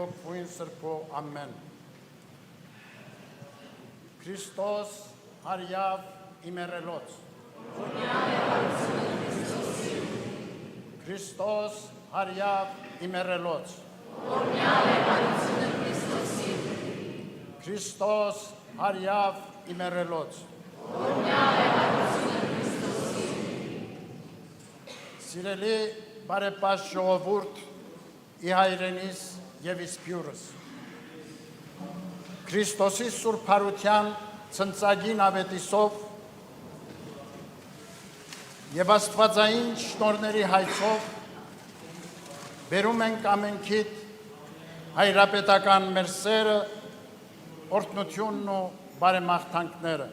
Փույն Սրբո ամեն։ Քրիստոս հարյավ իմերելոց։ Քրիստոս հարյավ իմերելոց։ Քրիստոս հարյավ իմերելոց։ Սիրելի բարեպաշտ ժողովուրդ, ի հայրենիս և իսպյուրս։ Քրիստոսի Սուրբ Հարության ցնծագին ավետիսով և աստվածային շնորհների հայցով բերում ենք ամենքիդ հայրապետական մեր սերը, օրհնությունն ու բարեմաղթանքները։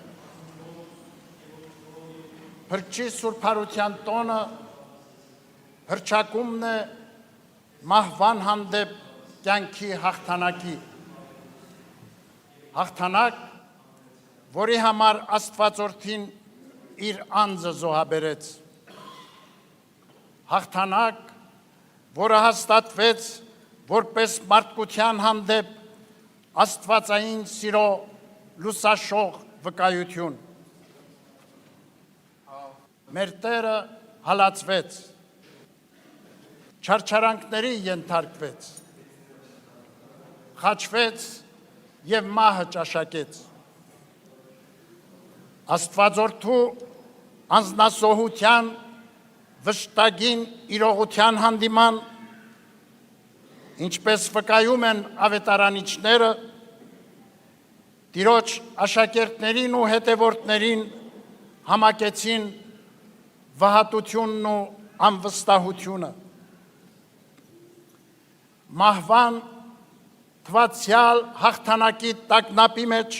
Փրկչի Սուրբ Հարության տոնը հռչակումն է մահվան հանդեպ կյանքի հաղթանակի։ Հաղթանակ, որի համար Աստվածորդին իր անձը զոհաբերեց։ Հաղթանակ, որը հաստատվեց որպես մարդկության հանդեպ աստվածային սիրո լուսաշող վկայություն։ Մեր Տերը հալածվեց, չարչարանքների ենթարկվեց, խաչվեց և մահը ճաշակեց։ Աստվածորդու անձնասոհության վշտագին իրողության հանդիման, ինչպես վկայում են ավետարանիչները, Տիրոջ աշակերտներին ու հետևորդներին համակեցին վհատությունն ու անվստահությունը։ Մահվան թվացյալ հաղթանակի տագնապի մեջ,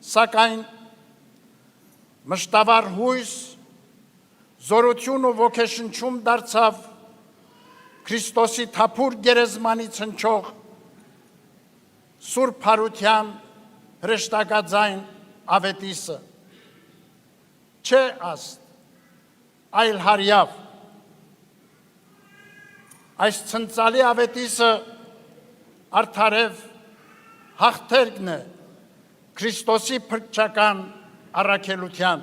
սակայն մշտավոր հույս, զորություն ու ոգեշնչում դարձավ Քրիստոսի թափուր գերեզմանից հնչող Սուրբ Հարության հրեշտակաձայն ավետիսը։ Չէ աստ, այլ հարյավ։ Այս ցնծալի ավետիսը արդարև հաղթերքն է Քրիստոսի փրկչական առաքելության։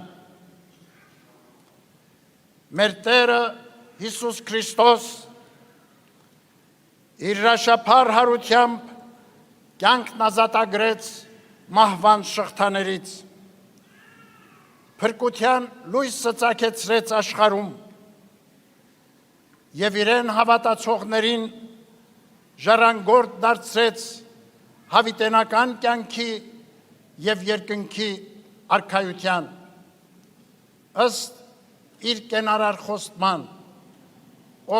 Մեր Տերը Հիսուս Քրիստոս իր հրաշափառ հարությամբ կյանքն ազատագրեց մահվան շղթաներից, փրկության լույսը ծագեցրեց աշխարհում և իրեն հավատացողներին ժառանգորդ դարձրեց հավիտենական կյանքի և երկնքի արքայության, ըստ իր կենարար խոստման,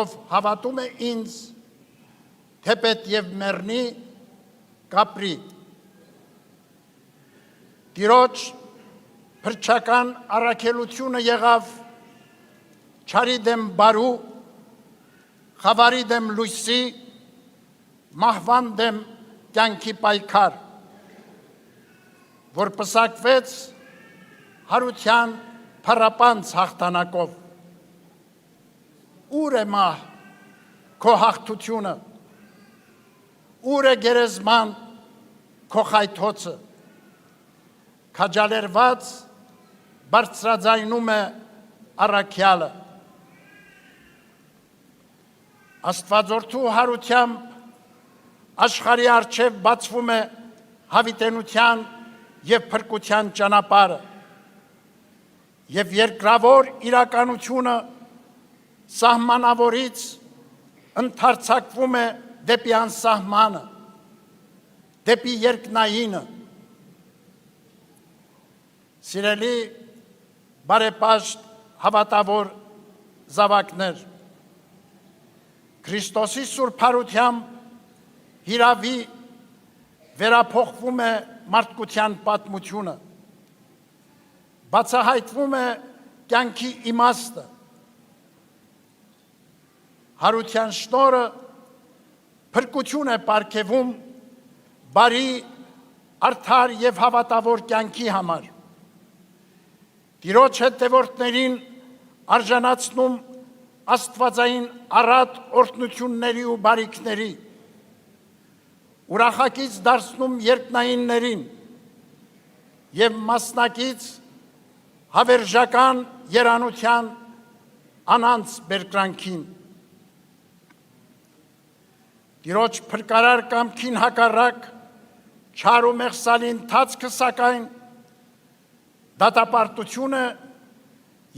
ով հավատում է ինձ, թեպետ և մեռնի, կապրի։ Տիրոջ փրկչական առաքելությունը եղավ չարի դեմ բարու, խավարի դեմ լույսի, մահվան դեմ կյանքի պայքար, որ պսակվեց հարության փառապանծ հաղթանակով։ Ուր է մահ քո հաղթությունը, ուր է գերեզման քո խայթոցը։ Քաջալերված բարձրաձայնում է առաքյալը։ Աստվածորդու հարությամբ աշխարհի առջև բացվում է հավիտենության և փրկության ճանապարհը, և երկրավոր իրականությունը սահմանավորից ընդարձակվում է դեպի անսահմանը, դեպի երկնայինը։ Սիրելի բարեպաշտ հավատավոր զավակներ, Քրիստոսի Սուրբ Հարությամբ հիրավի վերափոխվում է մարդկության պատմությունը, բացահայտվում է կյանքի իմաստը, հարության շնորհը փրկություն է պարգևում բարի, արդար և հավատավոր կյանքի համար։ Տիրոջ հետևորդներին արժանացնում աստվածային առատ օրհնությունների ու բարիքների, ուրախակից դարձնում երկնայիններին և մասնակից հավերժական երանության անանց բերկրանքին։ Տիրոջ փրկարար կամքին հակառակ չար ու մեղսալի ընթացքը սակայն դատապարտությունը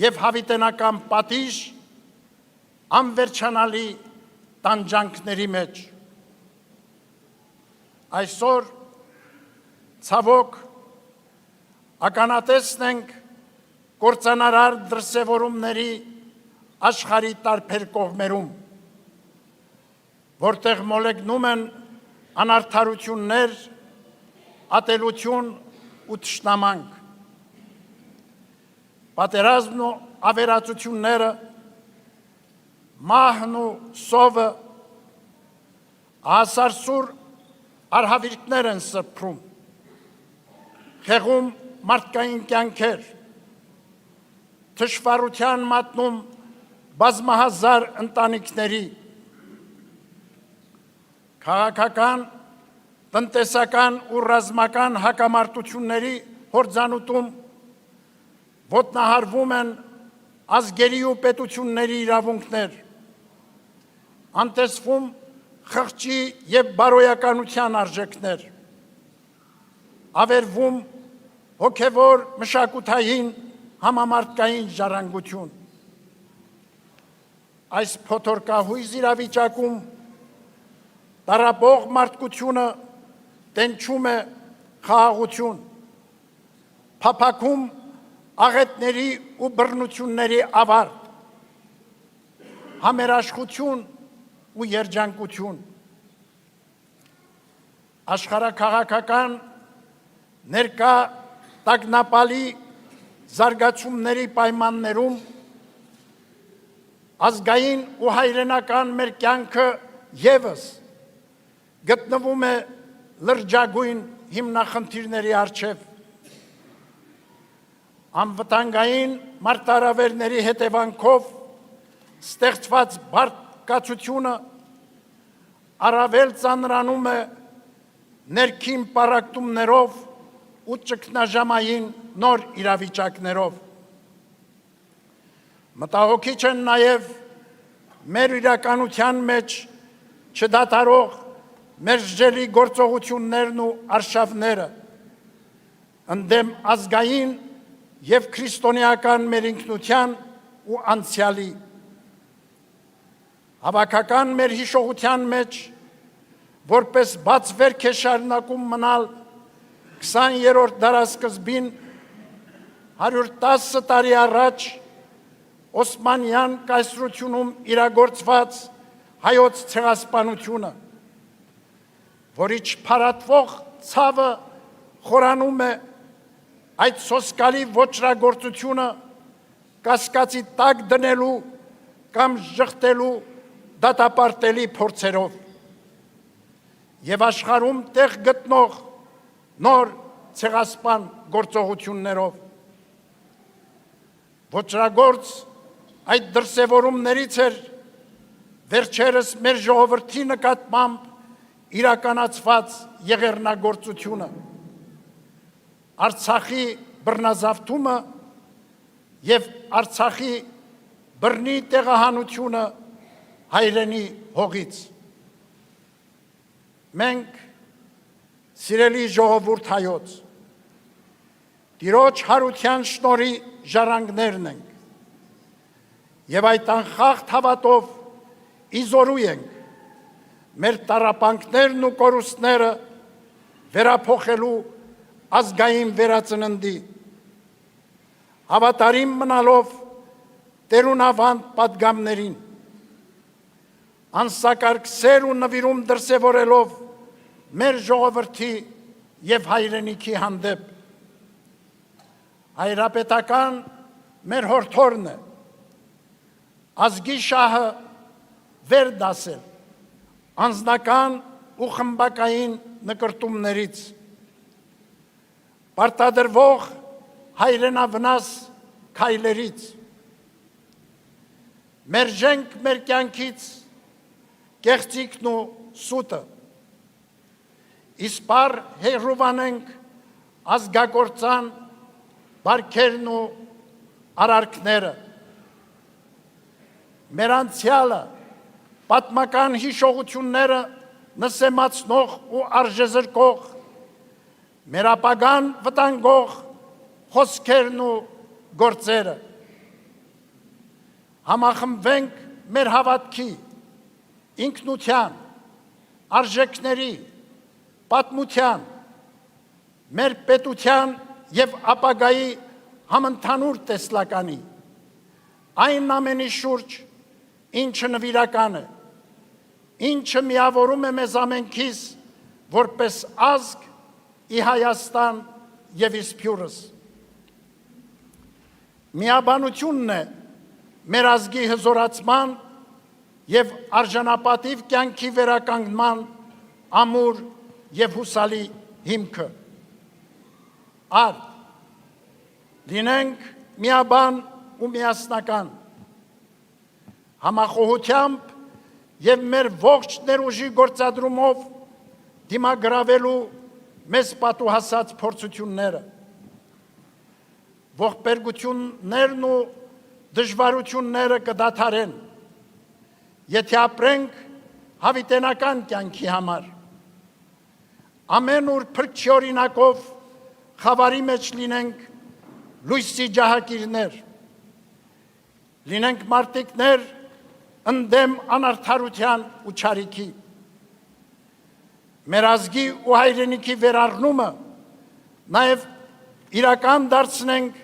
և հավիտենական պատիժ անվերջանալի տանջանքների մեջ։ Այսօր ցավոք ականատեսն ենք կործանարար դրսևորումների աշխարհի տարբեր կողմերում, որտեղ մոլեգնում են անարդարություններ, ատելություն ու թշնամանք։ Պատերազմն ու ավերածությունները, մահն ու սովը ասարսուր արհավիրքներ են սփռում, խեղում մարդկային կյանքեր, թշվառության մատնում բազմահազար ընտանիքների, քաղաքական, տնտեսական ու ռազմական հակամարտությունների հորձանուտում ոտնահարվում են ազգերի ու պետությունների իրավունքներ, անտեսվում խղճի և բարոյականության արժեքներ, ավերվում հոգևոր մշակութային համամարտկային ժառանգություն։ Այս փոթորկահույզ իրավիճակում տառապող մարդկությունը տենչում է խաղաղություն, փափագում աղետների ու բռնությունների ավարտ, համերաշխություն ու երջանկություն։ Աշխարհաքաղաքական ներկա տագնապալի զարգացումների պայմաններում ազգային ու հայրենական մեր կյանքը ևս գտնվում է լրջագույն հիմնախնդիրների առջև։ Անվտանգային մարտահրավերների հետևանքով ստեղծված բարկացությունը առավել ծանրանում է ներքին պառակտումներով ու ճգնաժամային նոր իրավիճակներով։ Մտահոգիչ են նաև մեր իրականության մեջ չդադարող մերժելի գործողություններն ու արշավները ընդդեմ ազգային և քրիստոնեական մեր ինքնության ու անցյալի։ Հավաքական մեր հիշողության մեջ որպես բաց վերք է շարունակում մնալ 20-րդ դարասկզբին 110 տարի առաջ Օսմանյան կայսրությունում իրագործված հայոց ցեղասպանությունը, որի չփարատվող ցավը խորանում է այդ սոսկալի ոճրագործությունը կասկածի տակ դնելու կամ ժխտելու դատապարտելի փորձերով և աշխարհում տեղ գտնող նոր ցեղասպան գործողություններով։ Ոճրագործ այդ դրսևորումներից էր վերջերս մեր ժողովրդի նկատմամբ իրականացված եղեռնագործությունը, Արցախի բռնազավթումը և Արցախի բռնի տեղահանությունը հայրենի հողից։ Մենք, սիրելի ժողովուրդ հայոց, Տիրոջ հարության շնորհի ժառանգներն ենք և այդ անխախտ հավատով իզորու ենք մեր տառապանքներն ու կորուստները վերափոխելու ազգային վերածննդի, հավատարիմ մնալով տերունավանդ պատգամներին, անսակարկ սեր ու նվիրում դրսևորելով մեր ժողովրդի և հայրենիքի հանդեպ։ Հայրապետական մեր հորդորն է ազգի շահը վեր դասել անձնական ու խմբակային նկրտումներից, պարտադրվող հայրենավնաս քայլերից, մերժենք մեր կյանքից կեղծիքն ու սուտը իսպար հերուվանենք ազգագործան բարքերն ու արարքները, մեր անցյալը պատմական հիշողությունները նսեմացնող ու արժեզրկող, մեր ապագան վտանգող խոսքերն ու գործերը, համախմբվենք մեր հավատքի, ինքնության, արժեքների, պատմության, մեր պետության և ապագայի համընդհանուր տեսլականի, այն ամենի շուրջ, ինչը նվիրական է, ինչը միավորում է մեզ ամենքիս որպես ազգ ի Հայաստան և իսփյուրս։ Միաբանությունն է մեր ազգի հզորացման և արժանապատիվ կյանքի վերականգնման ամուր և հուսալի հիմքը։ Արդ, լինենք միաբան ու միասնական, համախոհությամբ և մեր ողջ ներուժի գործադրումով դիմագրավելու մեզ պատուհասած փորձությունները, ողբերգություններն ու դժվարությունները կդադարեն, եթե ապրենք հավիտենական կյանքի համար, ամեն ուր փրկչի օրինակով խավարի մեջ լինենք լույսի ջահակիրներ, լինենք մարտիկներ ընդդեմ անարդարության ու չարիքի, մեր ազգի ու հայրենիքի վերառնումը նաև իրական դարձնենք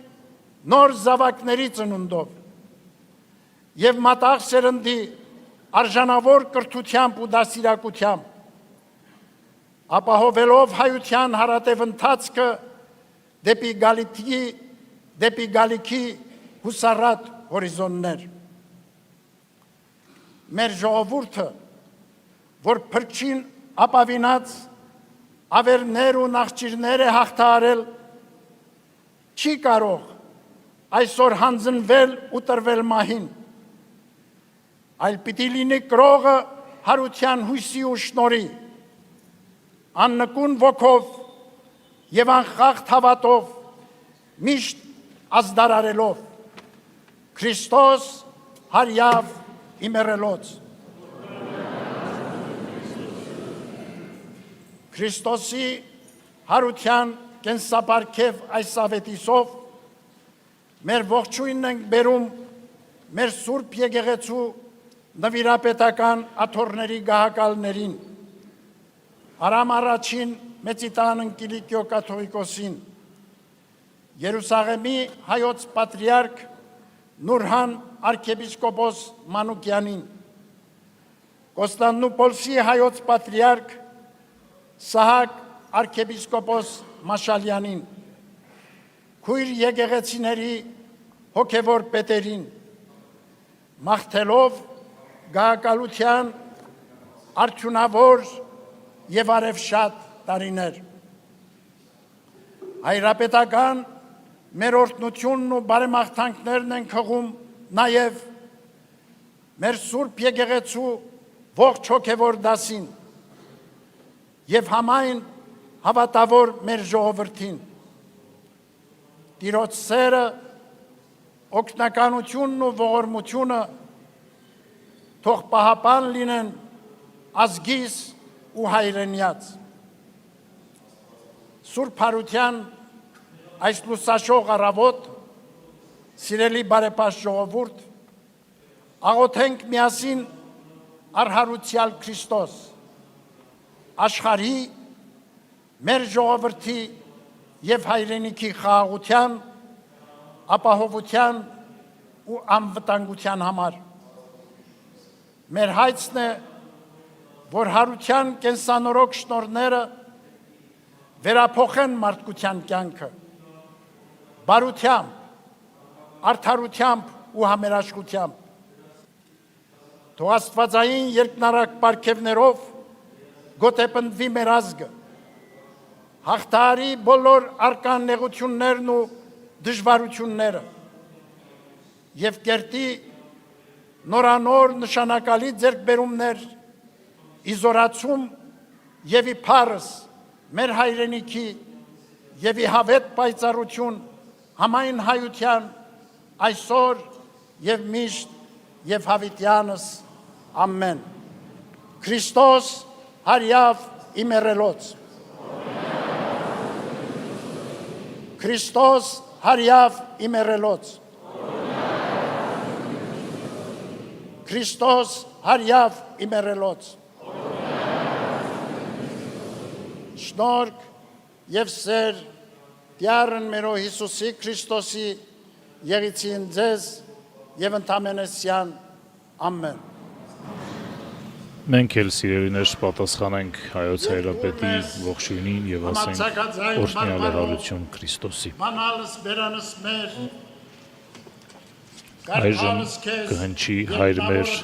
նոր զավակների ծնունդով և մատաղ սերնդի արժանավոր կրթությամբ ու դաստիարակությամբ, ապահովելով հայության հարատև ընթացքը դեպի գալիքի հուսառատ հորիզոններ։ Մեր ժողովուրդը, որ փրկչին ապավինած ավերներ ու նախճիրներ է հաղթահարել, չի կարող այսօր հանձնվել ու տրվել մահին, այլ պիտի լինի կրողը հարության հույսի ու շնորհի, աննկուն ոգով և անխախտ հավատով միշտ ազդարարելով Քրիստոս հարյավ իմերելոց։ Քրիստոսի հարության կենսապարգև այս ավետիսով մեր ողջույնն ենք բերում մեր Սուրբ Եկեղեցու նվիրապետական աթոռների գահակալներին, Արամ առաջին Մեծիտան Ընկիլիկիո կաթողիկոսին, Երուսաղեմի հայոց պատրիարք Նուրհան arciepiskopos Մանուկյանին, Կոստանդնուպոլսի հայոց պատրիարք Սահակ arciepiskopos Մաշալյանին, քույր եկեղեցիների հոգևոր պետերին, մաղթելով գահակալության արդյունավոր և արևշատ տարիներ։ Հայրապետական մեր օրհնությունն ու բարեմաղթանքներն են հղում նաև մեր Սուրբ Եկեղեցու ողջ հոգևոր դասին և համայն հավատավոր մեր ժողովրդին։ Տիրոջ սերը, օգնականությունն ու ողորմությունը թող պահապան լինեն ազգիս ու հայրենյաց։ Սուրբ Հարության այս լուսաշող առավոտ, սիրելի բարեպաշտ ժողովուրդ, աղոթենք միասին առհարուցյալ Քրիստոս, աշխարհի, մեր ժողովրդի և հայրենիքի խաղաղության, ապահովության ու անվտանգության համար։ Մեր հայցն է, որ հարության կենսանորոգ շնորհները վերափոխեն մարդկության կյանքը, բարությամբ, արդարությամբ ու համերաշխությամբ։ Թող աստվածային երկնարակ պարգևներով գոտեպնդվի մեր ազգը, հաղթահարի բոլոր առկան նեղություններն ու դժվարությունները և կերտի նորանոր նշանակալի ձեռքբերումներ, իզորացում և իբարս մեր հայրենիքի եւ ի հավետ պայծառություն համայն հայության այսօր եւ միշտ եւ հավիտյանս ամեն Քրիստոս հարյավ իմերելոց Քրիստոս հարյավ իմերելոց Քրիստոս հարյավ իմերելոց Շնորհք եւ սեր Տյառն մերո Հիսուսի Քրիստոսի եղիցին ձեզ եւ ընդամենեսյան ամեն Մենք էլ սիրելիներ պատասխանենք հայոց հայրապետի ողջույնին եւ ասենք օրհնյալ եղարություն Քրիստոսի Բանալս բերանս մեր Այժմ կհնչի հայր մեր